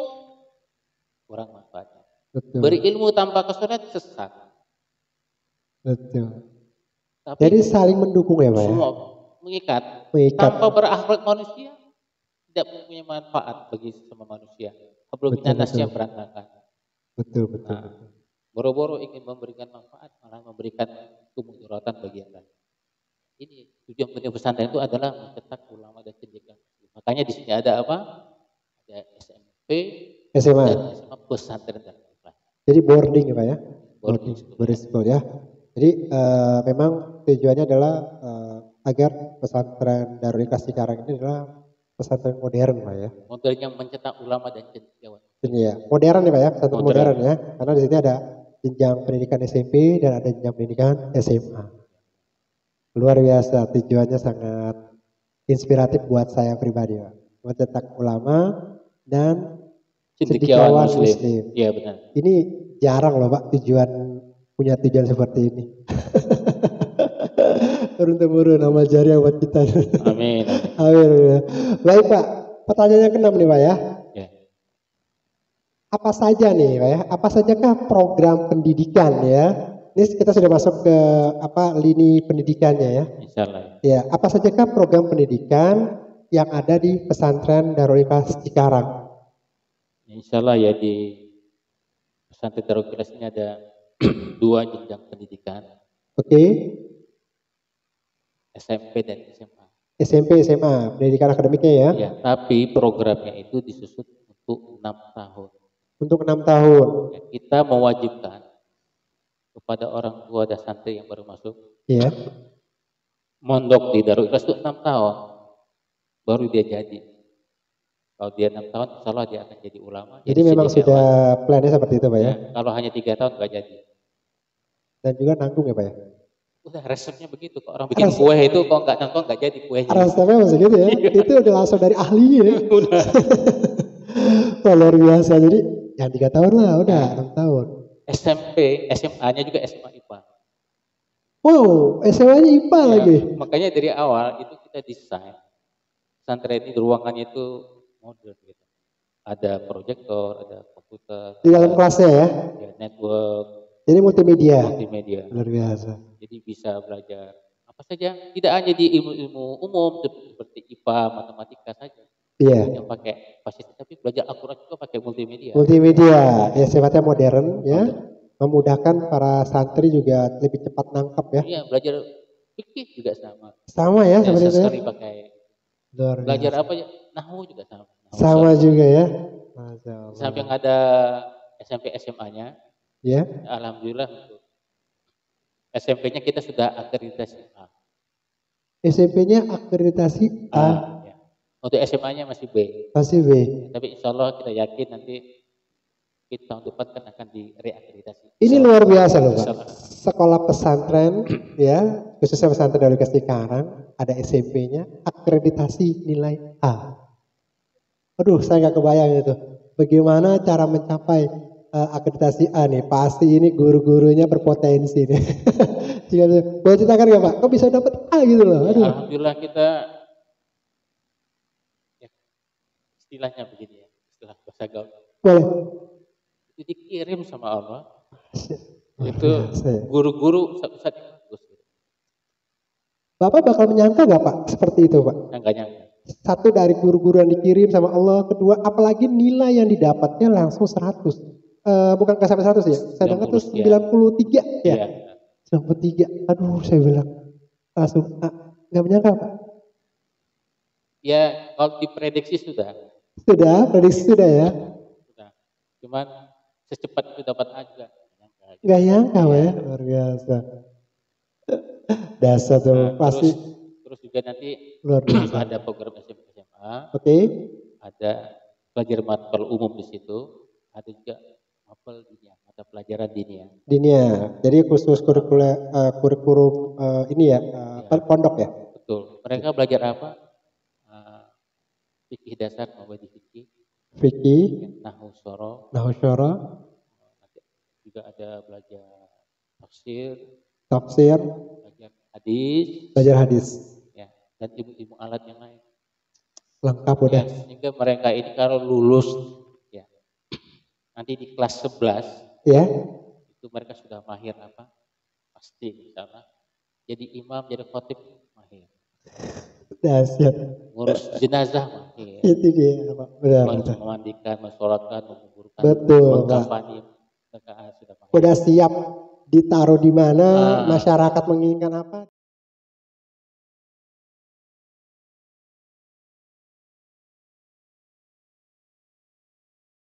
kurang manfaatnya. Betul, Berilmu tanpa kesolehan sesat. betul. Tapi Jadi saling mendukung ya Pak ya. semua mengikat. Mengikat. Tanpa berakhlak manusia tidak mempunyai manfaat bagi semua manusia. Apalagi Betul, nasnya betul. berantakan. Betul, betul, Nah, betul. boro-boro ingin memberikan manfaat malah memberikan kemudaratan bagi yang lain. Ini tujuan pendirian pesantren itu adalah mencetak ulama dan cendekiawan. Makanya di sini ada apa? Ada SMP, SMA. dan SMA pesantren Darul Ikhlas. Jadi boarding ya Pak ya? Boarding Boarding school ya. Jadi memang tujuannya adalah agar pesantren Darul Ikhlas Cikarang ini adalah pesantren modern Pak ya. Model yang mencetak ulama dan cendekiawan. Iya, modern ya Pak ya, pesantren modern ya. Karena di sini ada jenjang pendidikan SMP dan ada jenjang pendidikan SMA. Luar biasa, tujuannya sangat inspiratif buat saya pribadi Pak. Mencetak ulama dan cendekiawan muslim. Iya benar. Ini jarang loh Pak punya tujuan seperti ini. Turun-temurun amal jariah buat kita. Amin. Amin. Baik Pak, pertanyaan yang keenam nih Pak ya. Ya. Apa saja nih Pak ya? Apa sajakah program pendidikan ya? Ini kita sudah masuk ke lini pendidikannya ya. Insyaallah. Ya, apa sajakah program pendidikan yang ada di pesantren Darul Ikhlas Cikarang? Insyaallah ya di pesantren Darul Ikhlas ini ada 2 jenjang pendidikan. Oke. SMP dan SMA. SMP, SMA, pendidikan akademiknya ya? Ya, tapi programnya itu disusun untuk 6 tahun. Untuk 6 tahun. Ya, kita mewajibkan kepada orang tua dan santri yang baru masuk. Iya. Mondok di Darul Ikhlas itu 6 tahun. Baru dia jadi. Kalau dia 6 tahun, insya Allah dia akan jadi ulama. Jadi memang sudah plannya seperti itu Pak ya? Kalau hanya 3 tahun nggak jadi. Dan juga nanggung ya Pak ya? Udah resepnya begitu. Kalau orang bikin kue itu kok nggak nanggung nggak jadi kuenya. Resepnya masih gitu ya? Itu udah langsung dari ahlinya ya? Udah. Luar biasa. Jadi yang 3 tahun lah, udah 6 tahun. SMP, SMA-nya juga SMA IPA. Wow, SMA-nya IPA Ya, lagi? makanya dari awal itu kita desain pesantren ini ruangannya itu modern gitu. Ada proyektor, ada komputer. Di dalam kelasnya ya? Ya, network. Jadi multimedia? Multimedia. Luar biasa. Jadi bisa belajar apa saja, tidak hanya di ilmu-ilmu umum seperti IPA, matematika saja. Iya. Yang pakai fasilitas, tapi belajar Al-Quran juga pakai multimedia. Multimedia, ya sifatnya modern ya. Memudahkan para santri juga lebih cepat nangkap ya. Iya, belajar fikih juga sama. Sama ya seperti itu. Sekali pakai. Belajar apa ya? Nahwu juga sama. Sama juga ya. Di samping ada SMP SMA-nya. Ya. Alhamdulillah untuk SMP-nya kita sudah akreditasi A. SMP-nya akreditasi A. Ya. Untuk SMA-nya masih B. Masih B. Tapi insya Allah kita yakin nanti kita tahun depan kan akan direakreditasi. Ini luar biasa loh Pak. Sekolah pesantren ya, khususnya pesantren Darul Ikhlas Cikarang, ada SMP-nya akreditasi nilai A. Aduh, saya nggak kebayang itu. Bagaimana cara mencapai akreditasi A nih? Pasti ini guru-gurunya berpotensi nih. Boleh ceritakan nggak Pak? Kok bisa dapat A gitu loh? Aduh. Alhamdulillah kita ya, istilahnya begini ya, istilah bahasa gaul. Boleh. Itu dikirim sama Allah. Itu guru-guru satu-satu bagus. Bapak bakal menyangka nggak Pak seperti itu Pak? Nggak nyangka. Satu dari guru-guru yang dikirim sama Allah, kedua apalagi nilai yang didapatnya langsung 100. Bukan ke sampai 100 ya? Saya dengar tuh 93 ya. 93. Aduh, saya bilang langsung nggak menyangka Pak. Ya, kalau diprediksi sudah. Sudah, prediksi sudah ya. Sudah. Cuman secepat itu dapat A juga. Nggak nyangka Pak ya, luar biasa. Dasar tuh pasti. Terus juga nanti luar biasa. ada program SMP SMA. Oke. Ada pelajaran mapel umum di situ. Ada juga mapel dinia, mata pelajaran dinia. Dinia. Jadi khusus kurikulum ini ya, pondok ya. Betul. Mereka belajar apa? Fikih dasar mawadi fikih. Fikih. Nahwu syara. Nahwu syara. Juga ada belajar tafsir. Tafsir. Belajar hadis. Belajar hadis. Ya. Dan ilmu-ilmu alat yang lain. Lengkap udah. Ya, sehingga mereka ini kalau lulus ya nanti di kelas 11 ya itu mereka sudah mahir apa? Pasti misalnya jadi imam, jadi khotib mahir. Dahsyat. Ngurus jenazah mahir. Itu dia Pak. Benar. Memandikan, mensolatkan, menguburkan. Betul. Mengkafani. Udah siap ditaruh di mana, masyarakat menginginkan apa.